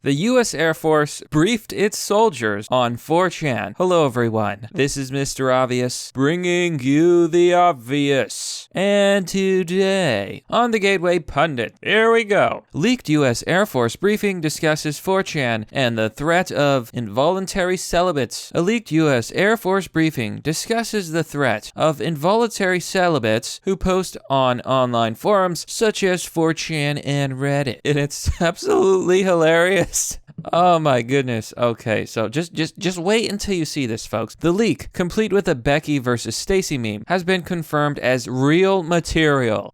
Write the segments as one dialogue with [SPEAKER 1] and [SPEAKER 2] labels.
[SPEAKER 1] The U.S. Air Force briefed its soldiers on 4chan. Hello, everyone. This is Mr. Obvious, bringing you the obvious. And today, on the Gateway Pundit, here we go. Leaked U.S. Air Force briefing discusses 4chan and the threat of involuntary celibates. A leaked U.S. Air Force briefing discusses the threat of involuntary celibates who post on online forums such as 4chan and Reddit. And it's absolutely hilarious. Oh my goodness. Okay, so just wait until you see this, folks. The leak, complete with a Becky versus Stacy meme, has been confirmed as real material.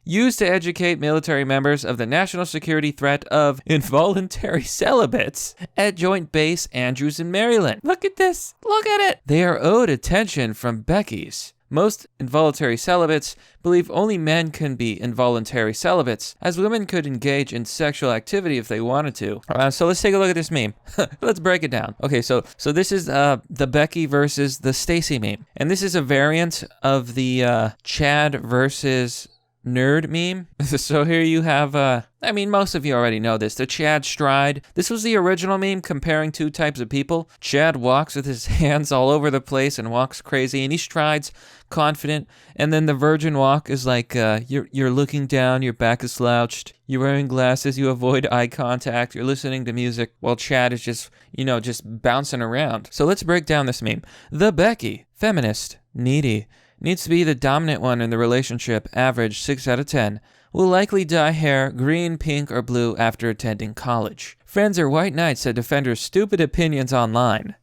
[SPEAKER 1] Used to educate military members of the national security threat of involuntary celibates at Joint Base Andrews in Maryland. Look at this. Look at it. They are owed attention from Becky's. Most involuntary celibates believe only men can be involuntary celibates, as women could engage in sexual activity if they wanted to. So let's take a look at this meme. Let's break it down. Okay, so this is the Becky versus the Stacy meme. And this is a variant of the Chad versus Nerd meme. So here you have, I mean, most of you already know this, the Chad stride. This was the original meme comparing two types of people. Chad walks with his hands all over the place and walks crazy, and he strides confident. And then the virgin walk is like, you're looking down, your back is slouched, you're wearing glasses, you avoid eye contact, you're listening to music, while Chad is just, just bouncing around. So let's break down this meme. The Becky, feminist, needy, needs to be the dominant one in the relationship, average 6 out of 10. Will likely dye hair green, pink, or blue after attending college. Friends are white knights that defend her stupid opinions online.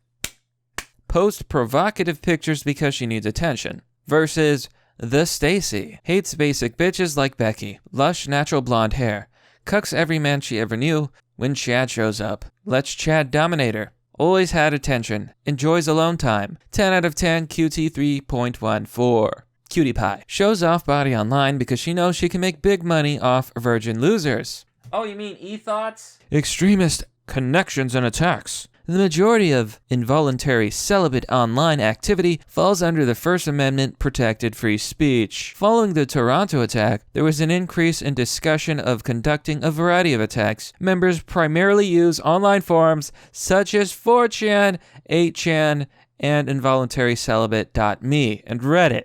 [SPEAKER 1] Post provocative pictures because she needs attention. Versus the Stacy. Hates basic bitches like Becky. Lush, natural blonde hair. Cucks every man she ever knew when Chad shows up. Lets Chad dominate her. Always had attention. Enjoys alone time. 10 out of 10, QT 3.14. Cutie pie. Shows off body online because she knows she can make big money off virgin losers. Oh, you mean e-thoughts? Extremist connections and attacks. The majority of involuntary celibate online activity falls under the First Amendment protected free speech. Following the Toronto attack, there was an increase in discussion of conducting a variety of attacks. Members primarily use online forums such as 4chan, 8chan, and involuntarycelibate.me and Reddit.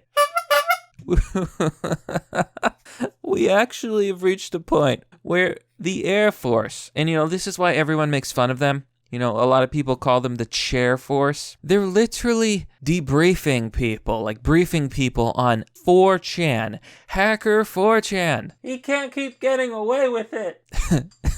[SPEAKER 1] We actually have reached a point where the Air Force, and this is why everyone makes fun of them. A lot of people call them the chair force. They're literally debriefing people, like briefing people on 4chan. Hacker 4chan. He can't keep getting away with it.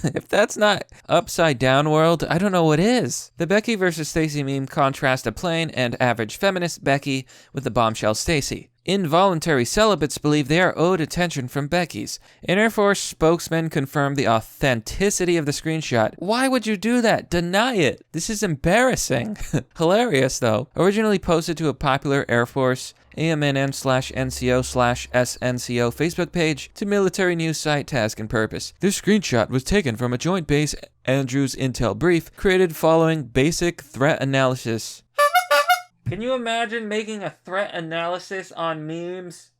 [SPEAKER 1] If that's not upside down world, I don't know what is. The Becky versus Stacy meme contrasts a plain and average feminist Becky with the bombshell Stacy. Involuntary celibates believe they are owed attention from Becky's. An Air Force spokesman confirmed the authenticity of the screenshot. Why would you do that? Deny it. This is embarrassing. Hilarious, though. Originally posted to a popular Air Force AMNN/NCO/SNCO Facebook page to military news site Task and Purpose. This screenshot was taken from a Joint Base Andrews Intel brief created following basic threat analysis. Can you imagine making a threat analysis on memes?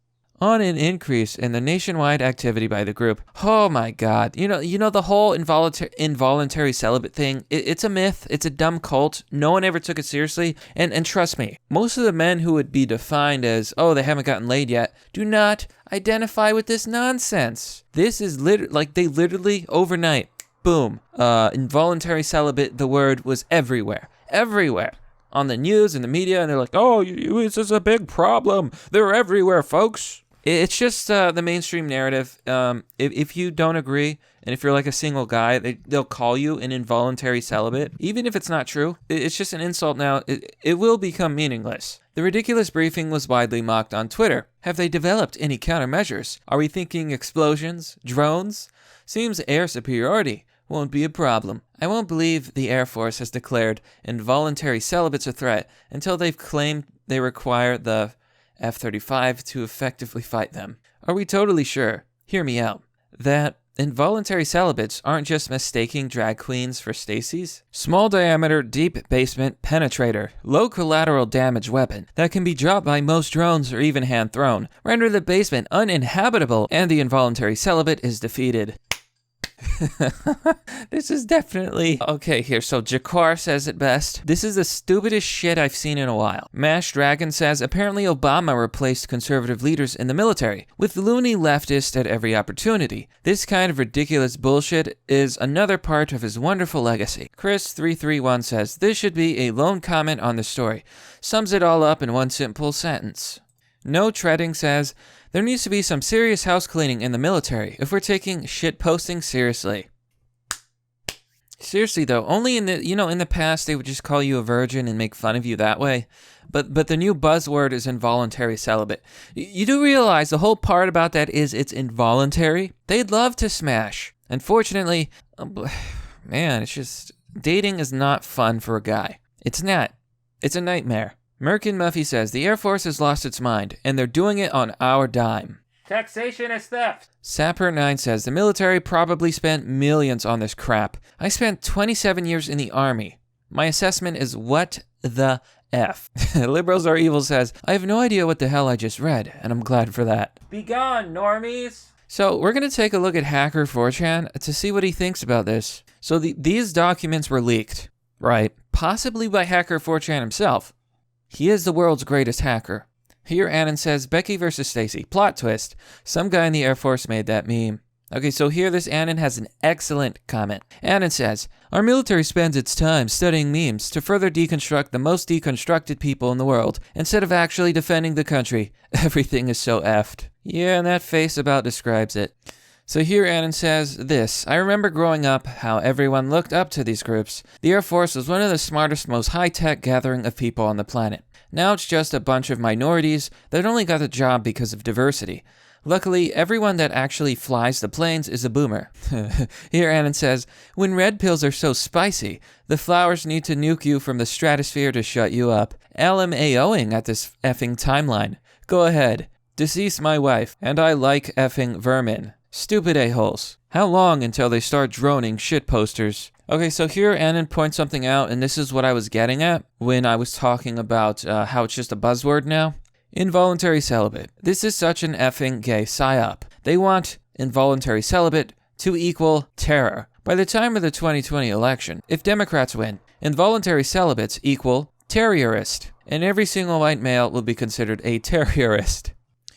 [SPEAKER 1] On an increase in the nationwide activity by the group. Oh my god. You know the whole involuntary celibate thing, it's a myth, it's a dumb cult. No one ever took it seriously. And trust me, most of the men who would be defined as, oh, they haven't gotten laid yet, do not identify with this nonsense. This is they literally overnight, boom, involuntary celibate, the word was everywhere. Everywhere. On the news and the media, and they're like, oh, this is a big problem. They're everywhere, folks. It's just the mainstream narrative. If you don't agree, and if you're like a single guy, they'll call you an involuntary celibate. Even if it's not true, it's just an insult now. It will become meaningless. The ridiculous briefing was widely mocked on Twitter. Have they developed any countermeasures? Are we thinking explosions? Drones? Seems air superiority won't be a problem. I won't believe the Air Force has declared involuntary celibates a threat until they've claimed they require the F-35 to effectively fight them. Are we totally sure, hear me out, that involuntary celibates aren't just mistaking drag queens for Stacy's? Small diameter, deep basement penetrator, low collateral damage weapon that can be dropped by most drones or even hand thrown, render the basement uninhabitable and the involuntary celibate is defeated. This is definitely... Okay, here, so Jakar says it best. This is the stupidest shit I've seen in a while. Mash Dragon says, apparently Obama replaced conservative leaders in the military with loony leftists at every opportunity. This kind of ridiculous bullshit is another part of his wonderful legacy. Chris331 says, this should be a lone comment on the story. Sums it all up in one simple sentence. No Treading says, there needs to be some serious house cleaning in the military if we're taking shit posting seriously. Seriously though, only in the past they would just call you a virgin and make fun of you that way. But the new buzzword is involuntary celibate. You do realize the whole part about that is it's involuntary? They'd love to smash. Unfortunately, man, it's just, dating is not fun for a guy. It's not. It's a nightmare. Merkin Muffy says, the Air Force has lost its mind, and they're doing it on our dime. Taxation is theft. Sapper9 says, the military probably spent millions on this crap. I spent 27 years in the Army. My assessment is what the F. Liberals Are Evil says, I have no idea what the hell I just read, and I'm glad for that. Be gone, normies. So we're going to take a look at Hacker 4chan to see what he thinks about this. So these documents were leaked, right? Possibly by Hacker 4chan himself. He is the world's greatest hacker. Here Annan says, Becky versus Stacy. Plot twist. Some guy in the Air Force made that meme. Okay, so here this Annan has an excellent comment. Annan says, our military spends its time studying memes to further deconstruct the most deconstructed people in the world, instead of actually defending the country. Everything is so effed. Yeah, and that face about describes it. So here Annan says this, I remember growing up how everyone looked up to these groups. The Air Force was one of the smartest, most high-tech gathering of people on the planet. Now it's just a bunch of minorities that only got the job because of diversity. Luckily, everyone that actually flies the planes is a boomer. Here Annan says, when red pills are so spicy, the flowers need to nuke you from the stratosphere to shut you up. LMAOing at this effing timeline. Go ahead. Decease my wife, and I like effing vermin. Stupid a-holes. How long until they start droning shit posters? Okay, so here Annan points something out, and this is what I was getting at when I was talking about how it's just a buzzword now. Involuntary celibate. This is such an effing gay psyop. They want involuntary celibate to equal terror. By the time of the 2020 election, if Democrats win, involuntary celibates equal terrorist, and every single white male will be considered a terrorist.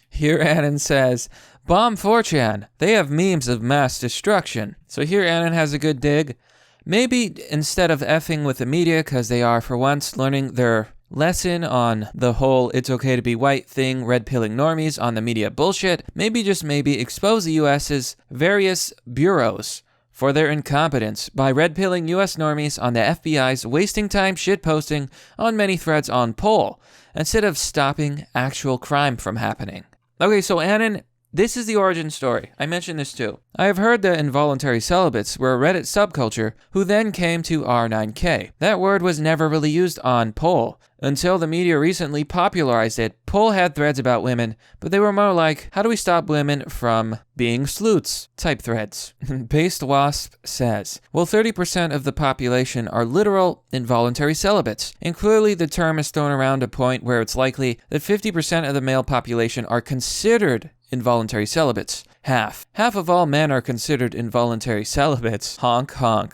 [SPEAKER 1] Here Annan says, Bomb 4chan, they have memes of mass destruction. So here Annan has a good dig. Maybe instead of effing with the media, because they are for once learning their lesson on the whole it's okay to be white thing, red-pilling normies on the media bullshit, maybe just maybe expose the US's various bureaus for their incompetence by red-pilling US normies on the FBI's wasting time shitposting on many threads on poll, instead of stopping actual crime from happening. Okay, so Annan, this is the origin story. I mentioned this too. I have heard that involuntary celibates were a Reddit subculture who then came to R9K. That word was never really used on poll until the media recently popularized it. Poll had threads about women, but they were more like, how do we stop women from being sleuths type threads. Based Wasp says, well, 30% of the population are literal involuntary celibates, and clearly the term is thrown around a point where it's likely that 50% of the male population are considered involuntary celibates. Half of all men are considered involuntary celibates. Honk honk.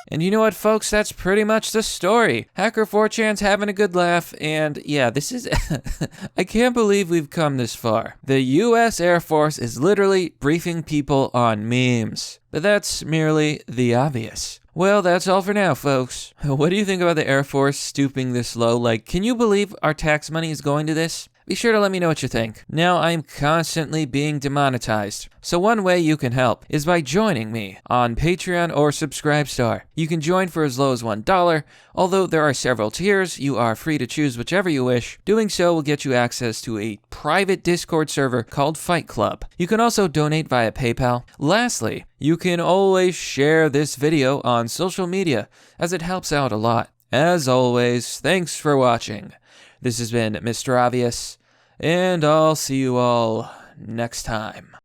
[SPEAKER 1] And you know what, folks? That's pretty much the story. Hacker 4chan's having a good laugh, and yeah, this is... I can't believe we've come this far. The US Air Force is literally briefing people on memes. But that's merely the obvious. Well, that's all for now, folks. What do you think about the Air Force stooping this low? Like, can you believe our tax money is going to this? Be sure to let me know what you think. Now I'm constantly being demonetized, so one way you can help is by joining me on Patreon or Subscribestar. You can join for as low as $1, although there are several tiers. You are free to choose whichever you wish. Doing so will get you access to a private Discord server called Fight Club. You can also donate via PayPal. Lastly, you can always share this video on social media, as it helps out a lot. As always, thanks for watching. This has been Mr. Obvious, and I'll see you all next time.